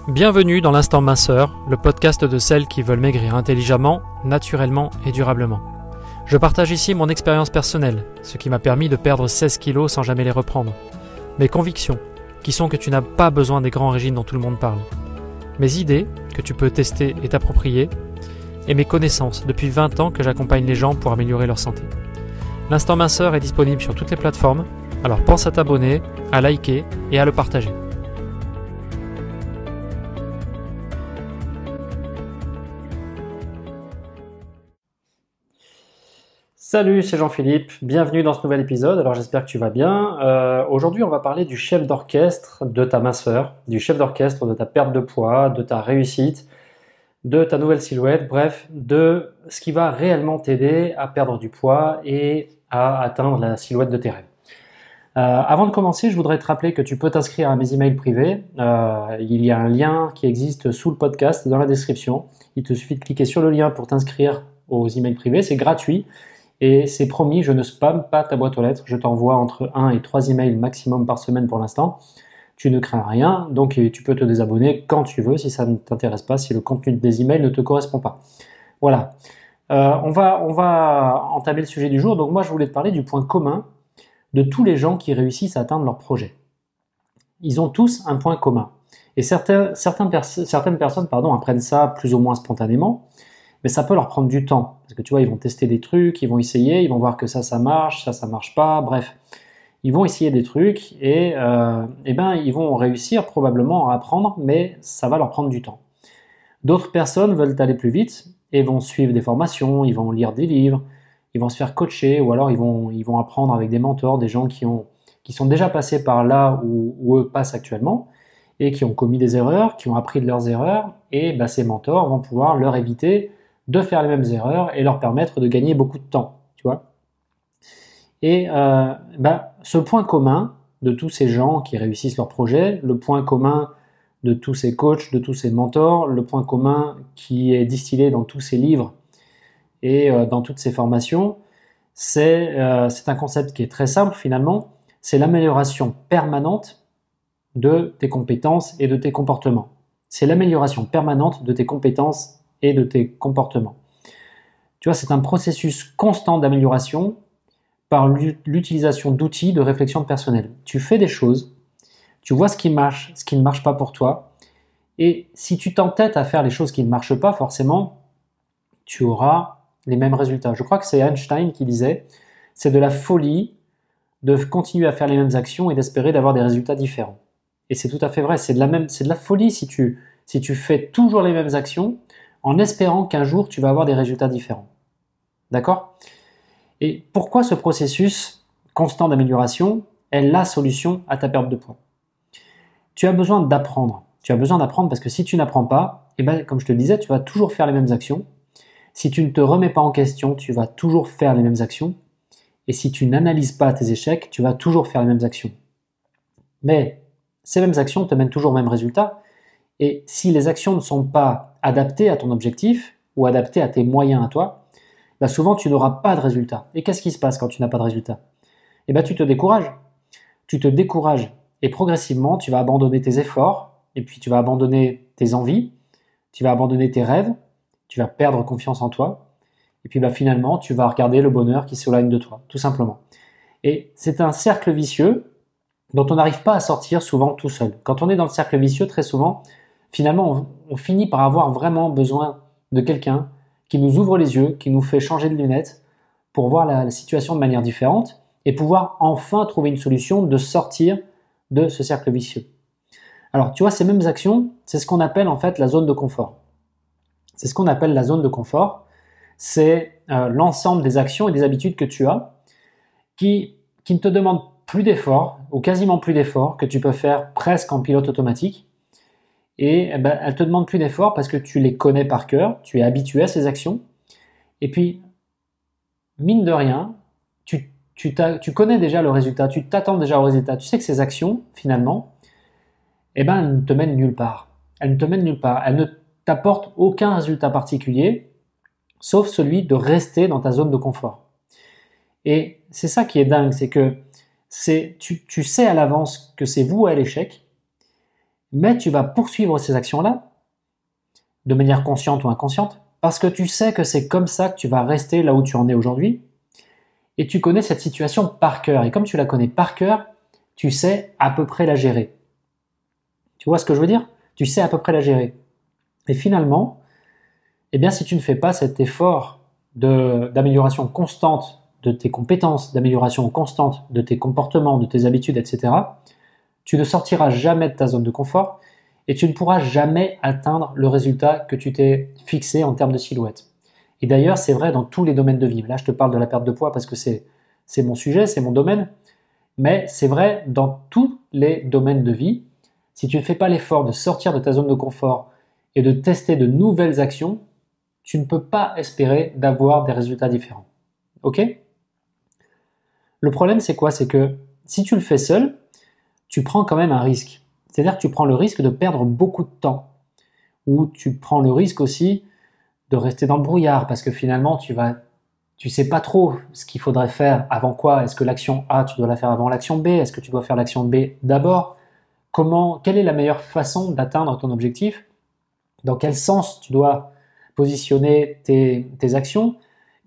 Bienvenue dans l'Instant Minceur, le podcast de celles qui veulent maigrir intelligemment, naturellement et durablement. Je partage ici mon expérience personnelle, ce qui m'a permis de perdre 16 kilos sans jamais les reprendre. Mes convictions, qui sont que tu n'as pas besoin des grands régimes dont tout le monde parle. Mes idées, que tu peux tester et t'approprier. Et mes connaissances, depuis 20 ans que j'accompagne les gens pour améliorer leur santé. L'Instant Minceur est disponible sur toutes les plateformes, alors pense à t'abonner, à liker et à le partager. Salut, c'est Jean-Philippe, bienvenue dans ce nouvel épisode, alors j'espère que tu vas bien. Aujourd'hui on va parler du chef d'orchestre de ta minceur, du chef d'orchestre de ta perte de poids, de ta réussite, de ta nouvelle silhouette, bref, de ce qui va réellement t'aider à perdre du poids et à atteindre la silhouette de tes rêves. Avant de commencer, je voudrais te rappeler que tu peux t'inscrire à mes emails privés. Il y a un lien qui existe sous le podcast dans la description. Il te suffit de cliquer sur le lien pour t'inscrire aux emails privés, c'est gratuit. Et c'est promis, je ne spamme pas ta boîte aux lettres, je t'envoie entre 1 et 3 emails maximum par semaine pour l'instant. Tu ne crains rien, donc tu peux te désabonner quand tu veux si ça ne t'intéresse pas, si le contenu des emails ne te correspond pas. Voilà, on va entamer le sujet du jour. Donc moi je voulais te parler du point commun de tous les gens qui réussissent à atteindre leur projet. Ils ont tous un point commun. Et certaines personnes apprennent ça plus ou moins spontanément, mais ça peut leur prendre du temps. Parce que tu vois, ils vont tester des trucs, ils vont essayer, ils vont voir que ça marche pas, bref. Ils vont essayer des trucs et ils vont réussir probablement à apprendre, mais ça va leur prendre du temps. D'autres personnes veulent aller plus vite et vont suivre des formations, ils vont lire des livres, ils vont se faire coacher ou alors ils vont apprendre avec des mentors, des gens qui sont déjà passés par là où eux passent actuellement et qui ont commis des erreurs, qui ont appris de leurs erreurs et ces mentors vont pouvoir leur éviter de faire les mêmes erreurs et leur permettre de gagner beaucoup de temps, tu vois. Et ce point commun de tous ces gens qui réussissent leur projet, le point commun de tous ces coachs, de tous ces mentors, le point commun qui est distillé dans tous ces livres et dans toutes ces formations, c'est un concept qui est très simple finalement, c'est l'amélioration permanente de tes compétences et de tes comportements. C'est l'amélioration permanente de tes compétences et de tes comportements. Tu vois, c'est un processus constant d'amélioration par l'utilisation d'outils de réflexion personnelle. Tu fais des choses, tu vois ce qui marche, ce qui ne marche pas pour toi, et si tu t'entêtes à faire les choses qui ne marchent pas, forcément, tu auras les mêmes résultats. Je crois que c'est Einstein qui disait, c'est de la folie de continuer à faire les mêmes actions et d'espérer d'avoir des résultats différents. Et c'est tout à fait vrai, c'est de la folie si tu fais toujours les mêmes actions, en espérant qu'un jour tu vas avoir des résultats différents. D'accord ? Et pourquoi ce processus constant d'amélioration est la solution à ta perte de poids ? Tu as besoin d'apprendre. Tu as besoin d'apprendre parce que si tu n'apprends pas, comme je te le disais, tu vas toujours faire les mêmes actions. Si tu ne te remets pas en question, tu vas toujours faire les mêmes actions. Et si tu n'analyses pas tes échecs, tu vas toujours faire les mêmes actions. Mais ces mêmes actions te mènent toujours au même résultat. Et si les actions ne sont pas adaptées à ton objectif ou adaptées à tes moyens à toi, souvent tu n'auras pas de résultat. Et qu'est-ce qui se passe quand tu n'as pas de résultat ? Tu te décourages. Tu te décourages et progressivement tu vas abandonner tes efforts et puis tu vas abandonner tes envies, tu vas abandonner tes rêves, tu vas perdre confiance en toi et puis finalement tu vas regarder le bonheur qui s'éloigne de toi, tout simplement. Et c'est un cercle vicieux dont on n'arrive pas à sortir souvent tout seul. Quand on est dans le cercle vicieux, très souvent, finalement, on finit par avoir vraiment besoin de quelqu'un qui nous ouvre les yeux, qui nous fait changer de lunettes pour voir la situation de manière différente et pouvoir enfin trouver une solution de sortir de ce cercle vicieux. Alors, tu vois, ces mêmes actions, c'est ce qu'on appelle en fait la zone de confort. C'est ce qu'on appelle la zone de confort. C'est l'ensemble des actions et des habitudes que tu as qui ne te demandent plus d'efforts ou quasiment plus d'efforts, que tu peux faire presque en pilote automatique. Et elles ne te demandent plus d'efforts parce que tu les connais par cœur, tu es habitué à ces actions. Et puis, mine de rien, tu connais déjà le résultat, tu t'attends déjà au résultat. Tu sais que ces actions, finalement, elles ne te mènent nulle part. Elles ne te mènent nulle part. Elles ne t'apportent aucun résultat particulier, sauf celui de rester dans ta zone de confort. Et c'est ça qui est dingue, c'est que tu sais à l'avance que c'est voué à l'échec, Mais tu vas poursuivre ces actions-là, de manière consciente ou inconsciente, parce que tu sais que c'est comme ça que tu vas rester là où tu en es aujourd'hui, et tu connais cette situation par cœur. Et comme tu la connais par cœur, tu sais à peu près la gérer. Tu vois ce que je veux dire? Tu sais à peu près la gérer. Et finalement, eh bien, si tu ne fais pas cet effort d'amélioration constante de tes compétences, d'amélioration constante de tes comportements, de tes habitudes, etc., tu ne sortiras jamais de ta zone de confort et tu ne pourras jamais atteindre le résultat que tu t'es fixé en termes de silhouette. Et d'ailleurs, c'est vrai dans tous les domaines de vie. Là, je te parle de la perte de poids parce que c'est mon sujet, c'est mon domaine, mais c'est vrai dans tous les domaines de vie. Si tu ne fais pas l'effort de sortir de ta zone de confort et de tester de nouvelles actions, tu ne peux pas espérer d'avoir des résultats différents. Ok? Le problème, c'est quoi? C'est que si tu le fais seul, tu prends quand même un risque. C'est-à-dire que tu prends le risque de perdre beaucoup de temps. Ou tu prends le risque aussi de rester dans le brouillard parce que finalement, tu sais pas trop ce qu'il faudrait faire avant quoi. Est-ce que l'action A, tu dois la faire avant l'action B? Est-ce que tu dois faire l'action B d'abord? Quelle est la meilleure façon d'atteindre ton objectif? Dans quel sens tu dois positionner tes actions?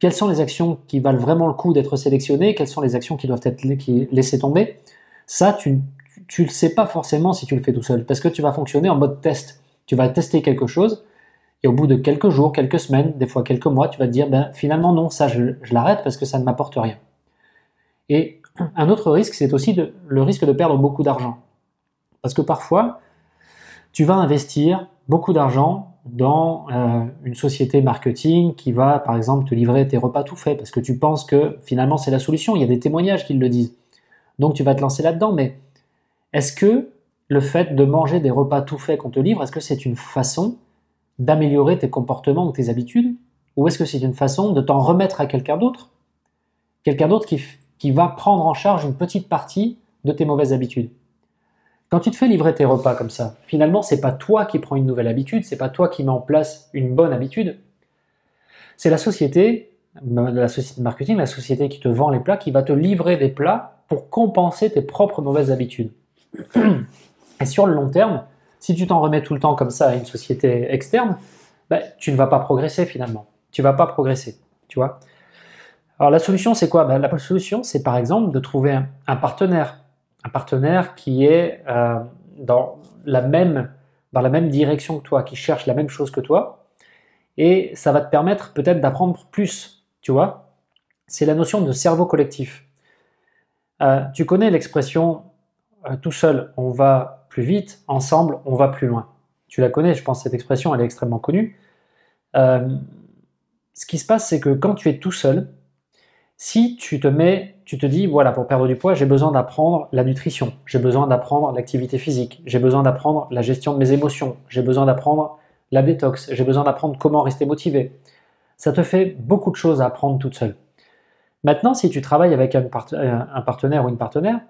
Quelles sont les actions qui valent vraiment le coup d'être sélectionnées? Quelles sont les actions qui doivent être laissées tomber? Ça, tu ne le sais pas forcément si tu le fais tout seul, parce que tu vas fonctionner en mode test. Tu vas tester quelque chose, et au bout de quelques jours, quelques semaines, des fois quelques mois, tu vas te dire, ben, finalement non, ça je l'arrête parce que ça ne m'apporte rien. Et un autre risque, c'est aussi le risque de perdre beaucoup d'argent. Parce que parfois, tu vas investir beaucoup d'argent dans une société marketing qui va, par exemple, te livrer tes repas tout faits, parce que tu penses que finalement c'est la solution, il y a des témoignages qui le disent. Donc tu vas te lancer là-dedans, mais est-ce que le fait de manger des repas tout faits qu'on te livre, est-ce que c'est une façon d'améliorer tes comportements ou tes habitudes? Ou est-ce que c'est une façon de t'en remettre à quelqu'un d'autre? Quelqu'un d'autre qui va prendre en charge une petite partie de tes mauvaises habitudes. Quand tu te fais livrer tes repas comme ça, finalement, c'est pas toi qui prends une nouvelle habitude, c'est pas toi qui mets en place une bonne habitude, c'est la société de marketing, la société qui te vend les plats, qui va te livrer des plats pour compenser tes propres mauvaises habitudes. Et sur le long terme, si tu t'en remets tout le temps comme ça à une société externe, ben, tu ne vas pas progresser finalement. Tu ne vas pas progresser, tu vois. Alors la solution, c'est quoi? Ben, la solution, c'est par exemple de trouver un partenaire qui est dans la même direction que toi, qui cherche la même chose que toi, et ça va te permettre peut-être d'apprendre plus, tu vois. C'est la notion de cerveau collectif. Tu connais l'expression tout seul, on va plus vite, ensemble, on va plus loin. Tu la connais, je pense, cette expression, elle est extrêmement connue. Ce qui se passe, c'est que quand tu es tout seul, si tu te dis, voilà, pour perdre du poids, j'ai besoin d'apprendre la nutrition, j'ai besoin d'apprendre l'activité physique, j'ai besoin d'apprendre la gestion de mes émotions, j'ai besoin d'apprendre la détox, j'ai besoin d'apprendre comment rester motivé. Ça te fait beaucoup de choses à apprendre toute seule. Maintenant, si tu travailles avec un partenaire ou une partenaire,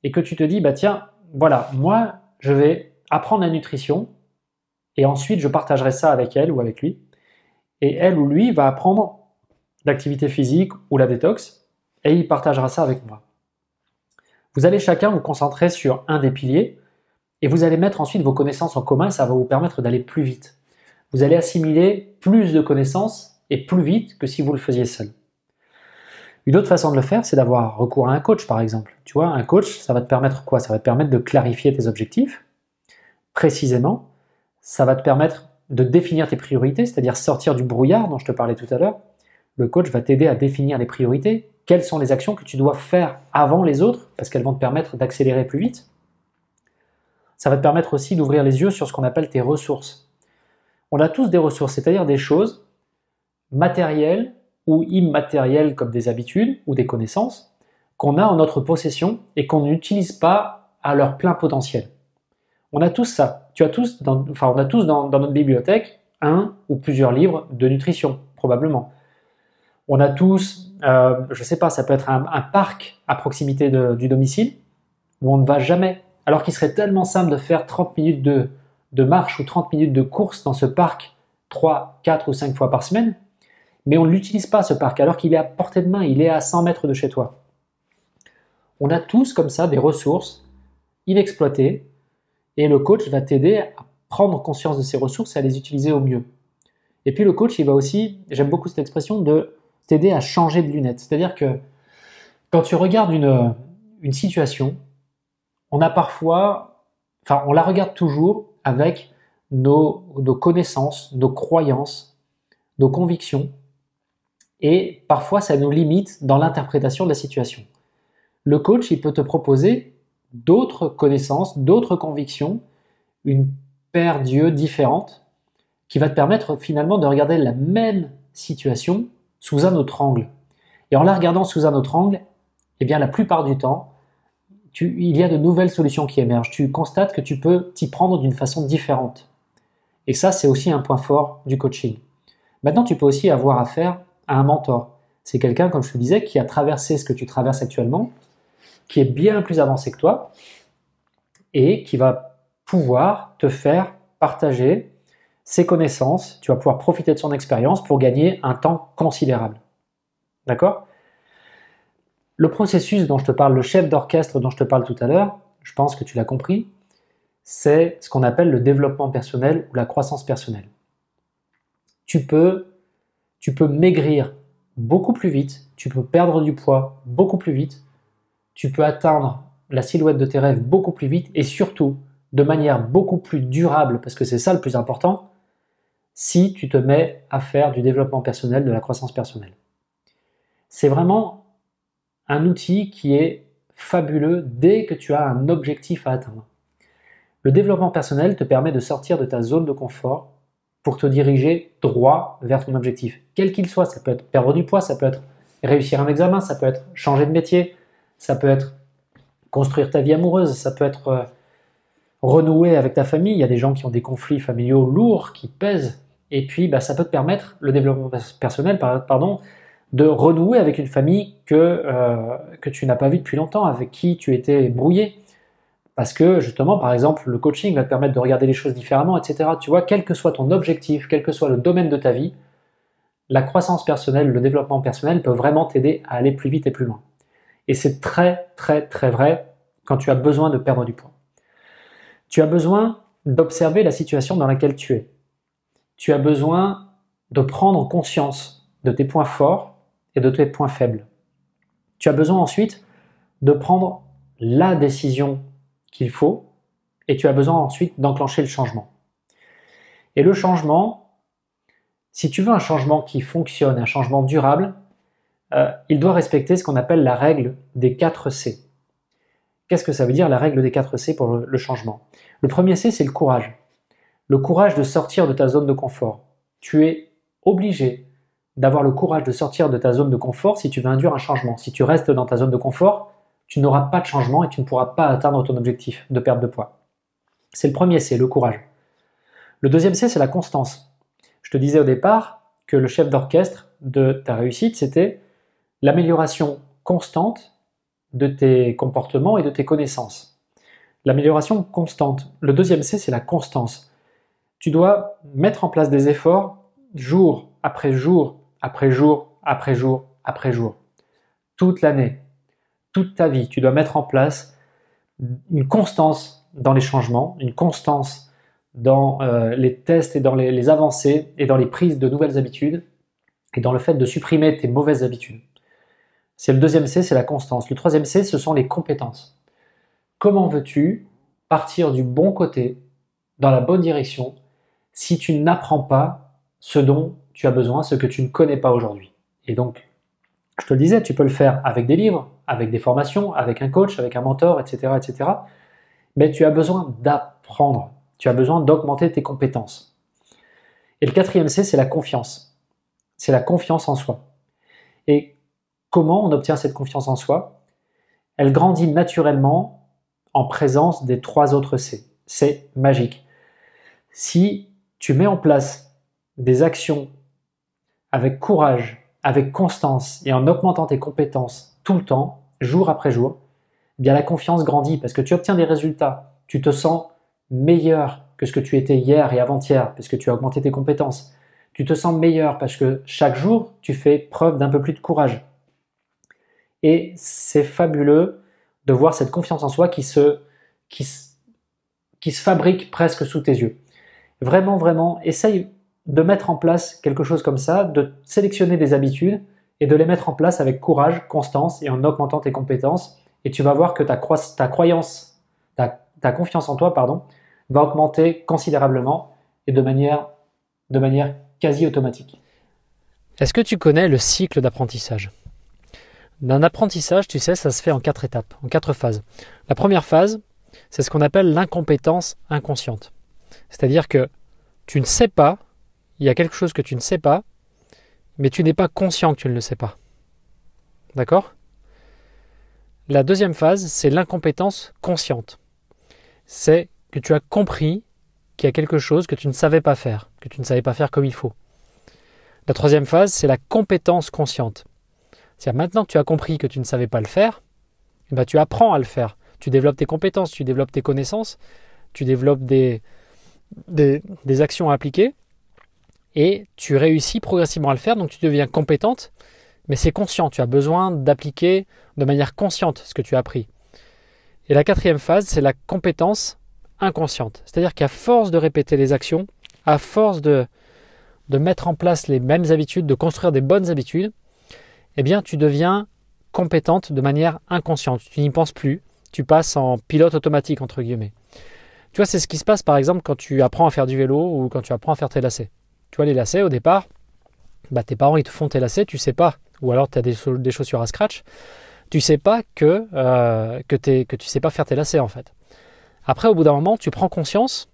et que tu te dis, bah tiens, voilà, moi, je vais apprendre la nutrition, et ensuite je partagerai ça avec elle ou avec lui, et elle ou lui va apprendre l'activité physique ou la détox, et il partagera ça avec moi. Vous allez chacun vous concentrer sur un des piliers, et vous allez mettre ensuite vos connaissances en commun, ça va vous permettre d'aller plus vite. Vous allez assimiler plus de connaissances et plus vite que si vous le faisiez seul. Une autre façon de le faire, c'est d'avoir recours à un coach, par exemple. Tu vois, un coach, ça va te permettre quoi? Ça va te permettre de clarifier tes objectifs, précisément. Ça va te permettre de définir tes priorités, c'est-à-dire sortir du brouillard dont je te parlais tout à l'heure. Le coach va t'aider à définir les priorités. Quelles sont les actions que tu dois faire avant les autres, parce qu'elles vont te permettre d'accélérer plus vite. Ça va te permettre aussi d'ouvrir les yeux sur ce qu'on appelle tes ressources. On a tous des ressources, c'est-à-dire des choses matérielles ou immatérielles comme des habitudes ou des connaissances qu'on a en notre possession et qu'on n'utilise pas à leur plein potentiel. On a tous ça. On a tous dans notre bibliothèque un ou plusieurs livres de nutrition, probablement. On a tous, je ne sais pas, ça peut être un parc à proximité du domicile où on ne va jamais, alors qu'il serait tellement simple de faire 30 minutes de marche ou 30 minutes de course dans ce parc 3, 4 ou 5 fois par semaine, mais on ne l'utilise pas ce parc, alors qu'il est à portée de main, il est à 100 mètres de chez toi. On a tous comme ça des ressources inexploitées Et le coach va t'aider à prendre conscience de ces ressources et à les utiliser au mieux. Et puis le coach, il va aussi, j'aime beaucoup cette expression, de t'aider à changer de lunettes. C'est-à-dire que quand tu regardes une situation, on a parfois, enfin on la regarde toujours avec nos connaissances, nos croyances, nos convictions, et parfois ça nous limite dans l'interprétation de la situation. Le coach, il peut te proposer d'autres connaissances, d'autres convictions, une paire d'yeux différente, qui va te permettre finalement de regarder la même situation sous un autre angle. Et en la regardant sous un autre angle, eh bien la plupart du temps, il y a de nouvelles solutions qui émergent. Tu constates que tu peux t'y prendre d'une façon différente. Et ça, c'est aussi un point fort du coaching. Maintenant, tu peux aussi avoir affaire à un mentor. C'est quelqu'un, comme je te disais, qui a traversé ce que tu traverses actuellement, qui est bien plus avancé que toi, et qui va pouvoir te faire partager ses connaissances, tu vas pouvoir profiter de son expérience pour gagner un temps considérable. D'accord ? Le processus dont je te parle, le chef d'orchestre dont je te parle tout à l'heure, je pense que tu l'as compris, c'est ce qu'on appelle le développement personnel ou la croissance personnelle. Tu peux maigrir beaucoup plus vite, tu peux perdre du poids beaucoup plus vite, tu peux atteindre la silhouette de tes rêves beaucoup plus vite et surtout de manière beaucoup plus durable, parce que c'est ça le plus important, si tu te mets à faire du développement personnel, de la croissance personnelle. C'est vraiment un outil qui est fabuleux dès que tu as un objectif à atteindre. Le développement personnel te permet de sortir de ta zone de confort pour te diriger droit vers ton objectif, quel qu'il soit. Ça peut être perdre du poids, ça peut être réussir un examen, ça peut être changer de métier, ça peut être construire ta vie amoureuse, ça peut être renouer avec ta famille. Il y a des gens qui ont des conflits familiaux lourds, qui pèsent, et puis ça peut te permettre, le développement personnel, de renouer avec une famille que tu n'as pas vue depuis longtemps, avec qui tu étais brouillé. Parce que justement, par exemple, le coaching va te permettre de regarder les choses différemment, etc. Tu vois, quel que soit ton objectif, quel que soit le domaine de ta vie, la croissance personnelle, le développement personnel peut vraiment t'aider à aller plus vite et plus loin. Et c'est très, très, très vrai quand tu as besoin de perdre du poids. Tu as besoin d'observer la situation dans laquelle tu es. Tu as besoin de prendre conscience de tes points forts et de tes points faibles. Tu as besoin ensuite de prendre la décision qu'il faut et tu as besoin ensuite d'enclencher le changement. Et le changement, si tu veux un changement qui fonctionne, un changement durable, il doit respecter ce qu'on appelle la règle des 4 C. Qu'est-ce que ça veut dire la règle des 4 C pour le changement ? Le premier C, c'est le courage. Le courage de sortir de ta zone de confort. Tu es obligé d'avoir le courage de sortir de ta zone de confort si tu veux induire un changement. Si tu restes dans ta zone de confort, tu n'auras pas de changement et tu ne pourras pas atteindre ton objectif de perte de poids. C'est le premier C, le courage. Le deuxième C, c'est la constance. Je te disais au départ que le chef d'orchestre de ta réussite, c'était l'amélioration constante de tes comportements et de tes connaissances. L'amélioration constante. Le deuxième C, c'est la constance. Tu dois mettre en place des efforts jour après jour, après jour, après jour, après jour. Toute l'année, toute ta vie, tu dois mettre en place une constance dans les changements, une constance dans les tests et dans les avancées et dans les prises de nouvelles habitudes et dans le fait de supprimer tes mauvaises habitudes. C'est le deuxième C, c'est la constance. Le troisième C, ce sont les compétences. Comment veux-tu partir du bon côté, dans la bonne direction, si tu n'apprends pas ce dont tu as besoin, ce que tu ne connais pas aujourd'hui? Et donc, je te le disais, tu peux le faire avec des livres, avec des formations, avec un coach, avec un mentor, etc., etc. Mais tu as besoin d'apprendre. Tu as besoin d'augmenter tes compétences. Et le quatrième C, c'est la confiance. C'est la confiance en soi. Et comment on obtient cette confiance en soi? Elle grandit naturellement en présence des 3 autres C. C'est magique. Si tu mets en place des actions avec courage, avec constance et en augmentant tes compétences tout le temps, jour après jour, eh bien la confiance grandit parce que tu obtiens des résultats. Tu te sens meilleur que ce que tu étais hier et avant-hier parce que tu as augmenté tes compétences. Tu te sens meilleur parce que chaque jour, tu fais preuve d'un peu plus de courage. Et c'est fabuleux de voir cette confiance en soi qui qui se fabrique presque sous tes yeux. Vraiment, vraiment, essaye de mettre en place quelque chose comme ça, de sélectionner des habitudes et de les mettre en place avec courage, constance et en augmentant tes compétences. Et tu vas voir que ta confiance en toi, va augmenter considérablement et de manière quasi automatique. Est-ce que tu connais le cycle d'apprentissage? D'un apprentissage, tu sais, ça se fait en 4 étapes, en 4 phases. La première phase, c'est ce qu'on appelle l'incompétence inconsciente. C'est-à-dire que tu ne sais pas, il y a quelque chose que tu ne sais pas, mais tu n'es pas conscient que tu ne le sais pas. D'accord? La deuxième phase, c'est l'incompétence consciente. C'est que tu as compris qu'il y a quelque chose que tu ne savais pas faire, que tu ne savais pas faire comme il faut. La troisième phase, c'est la compétence consciente. C'est-à-dire maintenant que tu as compris que tu ne savais pas le faire, tu apprends à le faire. Tu développes tes compétences, tu développes tes connaissances, tu développes des actions à appliquer et tu réussis progressivement à le faire, donc tu deviens compétente, mais c'est conscient. Tu as besoin d'appliquer de manière consciente ce que tu as appris. Et la quatrième phase, c'est la compétence inconsciente. C'est-à-dire qu'à force de répéter les actions, à force de mettre en place les mêmes habitudes, de construire des bonnes habitudes, eh bien tu deviens compétente de manière inconsciente. Tu n'y penses plus, tu passes en pilote automatique, entre guillemets. Tu vois, c'est ce qui se passe par exemple quand tu apprends à faire du vélo ou quand tu apprends à faire tes lacets. Tu vois, les lacets au départ, tes parents ils te font tes lacets, tu sais pas, ou alors tu as des chaussures à scratch, tu sais pas que tu sais pas faire tes lacets en fait. Après, au bout d'un moment, tu prends conscience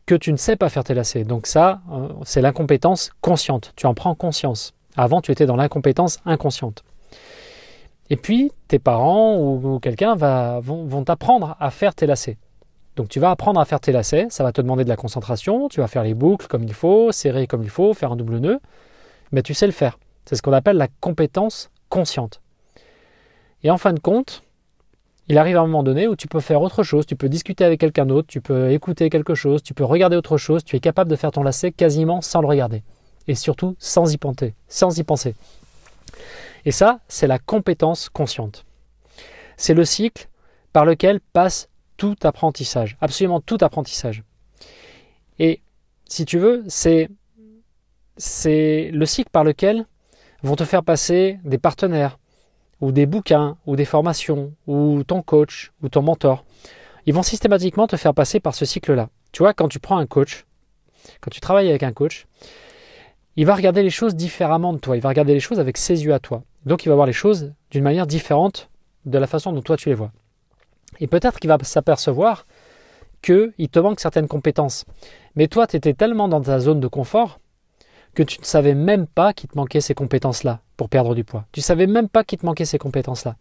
que tu ne sais pas faire tes lacets. Donc ça, c'est l'incompétence consciente. Tu en prends conscience. Avant, tu étais dans l'incompétence inconsciente. Et puis, tes parents ou quelqu'un vont t'apprendre à faire tes lacets. Donc, tu vas apprendre à faire tes lacets. Ça va te demander de la concentration. Tu vas faire les boucles comme il faut, serrer comme il faut, faire un double nœud. Mais tu sais le faire. C'est ce qu'on appelle la compétence consciente. Et en fin de compte, il arrive un moment donné où tu peux faire autre chose, tu peux discuter avec quelqu'un d'autre, tu peux écouter quelque chose, tu peux regarder autre chose, tu es capable de faire ton lacet quasiment sans le regarder. Et surtout sans y penser. Et ça, c'est la compétence consciente. C'est le cycle par lequel passe tout apprentissage, absolument tout apprentissage. Et si tu veux, c'est le cycle par lequel vont te faire passer des partenaires, ou des bouquins, ou des formations, ou ton coach, ou ton mentor. Ils vont systématiquement te faire passer par ce cycle-là. Tu vois, quand tu prends un coach, quand tu travailles avec un coach, il va regarder les choses différemment de toi. Il va regarder les choses avec ses yeux à toi. Donc, il va voir les choses d'une manière différente de la façon dont toi tu les vois. Et peut-être qu'il va s'apercevoir qu'il te manque certaines compétences. Mais toi, tu étais tellement dans ta zone de confort que tu ne savais même pas qu'il te manquait ces compétences-là pour perdre du poids. Tu ne savais même pas qu'il te manquait ces compétences-là.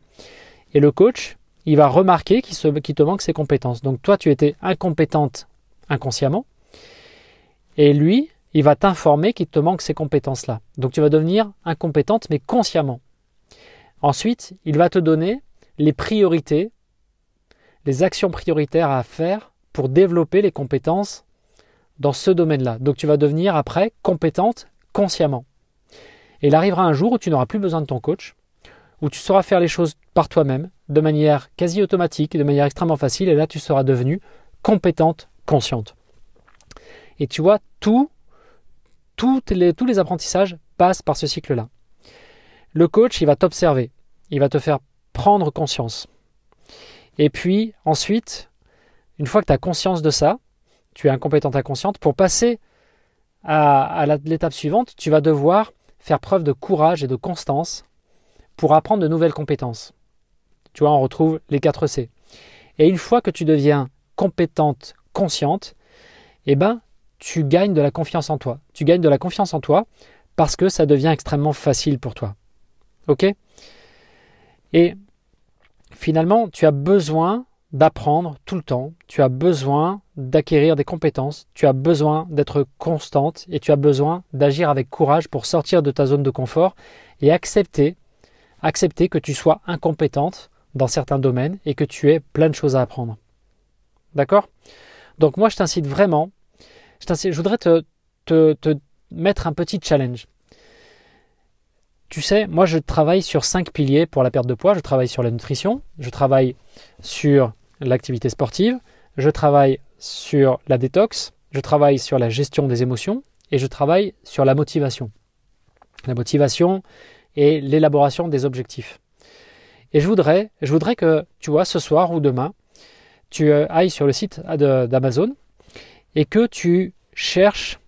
Et le coach, il va remarquer qu'il te manque ces compétences. Donc toi, tu étais incompétente inconsciemment. Et lui, il va t'informer qu'il te manque ces compétences-là. Donc tu vas devenir incompétente, mais consciemment. Ensuite, il va te donner les priorités, les actions prioritaires à faire pour développer les compétences dans ce domaine-là. Donc tu vas devenir après compétente consciemment. Et il arrivera un jour où tu n'auras plus besoin de ton coach, où tu sauras faire les choses par toi-même, de manière quasi automatique, de manière extrêmement facile, et là tu seras devenue compétente consciente. Et tu vois, tous les apprentissages passent par ce cycle-là. Le coach, il va t'observer, il va te faire prendre conscience. Et puis ensuite, une fois que tu as conscience de ça, tu es incompétente inconsciente, pour passer à l'étape suivante, tu vas devoir faire preuve de courage et de constance pour apprendre de nouvelles compétences. Tu vois, on retrouve les 4 C. Et une fois que tu deviens compétente consciente, tu gagnes de la confiance en toi. Tu gagnes de la confiance en toi parce que ça devient extrêmement facile pour toi. Ok ? Et finalement, tu as besoin d'apprendre tout le temps, tu as besoin d'acquérir des compétences, tu as besoin d'être constante et tu as besoin d'agir avec courage pour sortir de ta zone de confort et accepter que tu sois incompétente dans certains domaines et que tu aies plein de choses à apprendre. D'accord ? Donc moi je t'incite vraiment, je voudrais te mettre un petit challenge. Tu sais, moi je travaille sur 5 piliers pour la perte de poids. Je travaille sur la nutrition, je travaille sur l'activité sportive, je travaille sur la détox, je travaille sur la gestion des émotions et je travaille sur la motivation. La motivation et l'élaboration des objectifs. Et je voudrais que, tu vois, ce soir ou demain, tu ailles sur le site d'Amazon et que tu cherches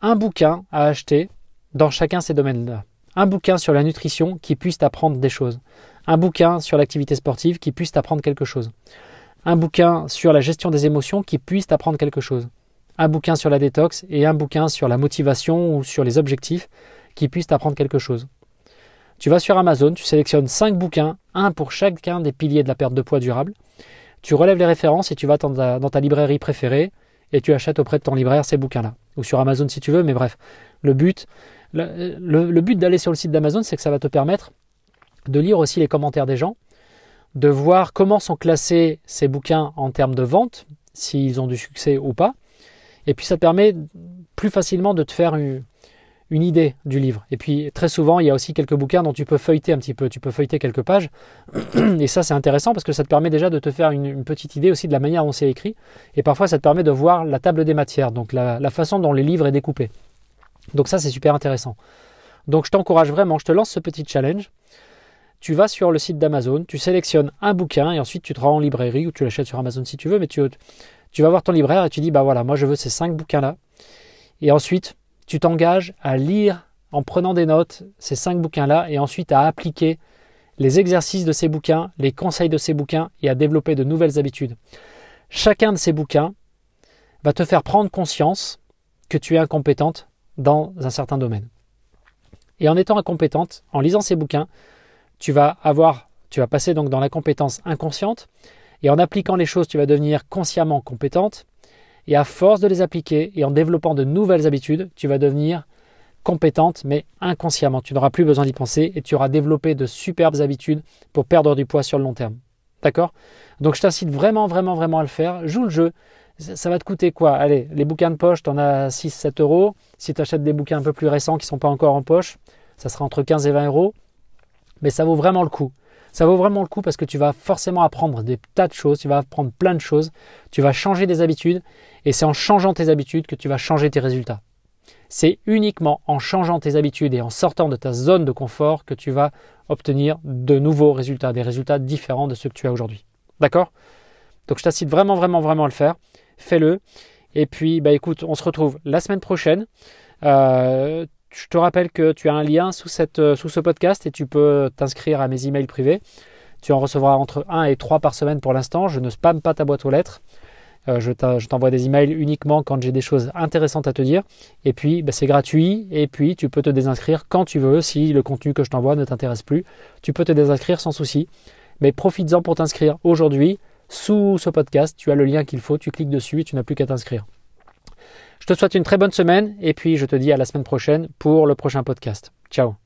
un bouquin à acheter dans chacun de ces domaines-là. Un bouquin sur la nutrition qui puisse t'apprendre des choses. Un bouquin sur l'activité sportive qui puisse t'apprendre quelque chose. Un bouquin sur la gestion des émotions qui puisse t'apprendre quelque chose. Un bouquin sur la détox et un bouquin sur la motivation ou sur les objectifs qui puisse t'apprendre quelque chose. Tu vas sur Amazon, tu sélectionnes 5 bouquins, un pour chacun des piliers de la perte de poids durable. Tu relèves les références et tu vas dans ta librairie préférée et tu achètes auprès de ton libraire ces bouquins-là. Ou sur Amazon si tu veux, mais bref. Le but d'aller sur le site d'Amazon, c'est que ça va te permettre de lire aussi les commentaires des gens, de voir comment sont classés ces bouquins en termes de vente, s'ils ont du succès ou pas. Et puis ça te permet plus facilement de te faire une idée du livre. Et puis très souvent, il y a aussi quelques bouquins dont tu peux feuilleter un petit peu. Tu peux feuilleter quelques pages. Et ça, c'est intéressant parce que ça te permet déjà de te faire une petite idée aussi de la manière dont c'est écrit. Et parfois, ça te permet de voir la table des matières, donc la façon dont les livres est découpé. Donc ça, c'est super intéressant. Donc je t'encourage vraiment, je te lance ce petit challenge. Tu vas sur le site d'Amazon, tu sélectionnes un bouquin et ensuite tu te rends en librairie ou tu l'achètes sur Amazon si tu veux, mais tu vas voir ton libraire et tu dis, bah voilà, moi je veux ces 5 bouquins-là. Et ensuite, tu t'engages à lire en prenant des notes ces 5 bouquins-là et ensuite à appliquer les exercices de ces bouquins, les conseils de ces bouquins et à développer de nouvelles habitudes. Chacun de ces bouquins va te faire prendre conscience que tu es incompétente dans un certain domaine. Et en étant incompétente, en lisant ces bouquins, tu vas passer donc dans la compétence inconsciente et en appliquant les choses, tu vas devenir consciemment compétente et à force de les appliquer et en développant de nouvelles habitudes, tu vas devenir compétente mais inconsciemment. Tu n'auras plus besoin d'y penser et tu auras développé de superbes habitudes pour perdre du poids sur le long terme. D'accord ? Donc je t'incite vraiment à le faire. Joue le jeu. Ça va te coûter quoi ? Allez, les bouquins de poche, tu en as 6-7 euros. Si tu achètes des bouquins un peu plus récents qui ne sont pas encore en poche, ça sera entre 15 et 20 euros. Mais ça vaut vraiment le coup. Ça vaut vraiment le coup parce que tu vas forcément apprendre des tas de choses, tu vas apprendre plein de choses, tu vas changer des habitudes et c'est en changeant tes habitudes que tu vas changer tes résultats. C'est uniquement en changeant tes habitudes et en sortant de ta zone de confort que tu vas obtenir de nouveaux résultats, des résultats différents de ceux que tu as aujourd'hui. D'accord ? Donc je t'incite vraiment à le faire. Fais-le. Et puis, écoute, on se retrouve la semaine prochaine. Je te rappelle que tu as un lien sous ce podcast et tu peux t'inscrire à mes emails privés. Tu en recevras entre 1 et 3 par semaine pour l'instant. Je ne spamme pas ta boîte aux lettres. Je t'envoie des emails uniquement quand j'ai des choses intéressantes à te dire. Et puis, c'est gratuit. Et puis, tu peux te désinscrire quand tu veux. Si le contenu que je t'envoie ne t'intéresse plus, tu peux te désinscrire sans souci. Mais profites-en pour t'inscrire aujourd'hui. Sous ce podcast, tu as le lien qu'il faut. Tu cliques dessus et tu n'as plus qu'à t'inscrire. Je te souhaite une très bonne semaine et puis je te dis à la semaine prochaine pour le prochain podcast. Ciao.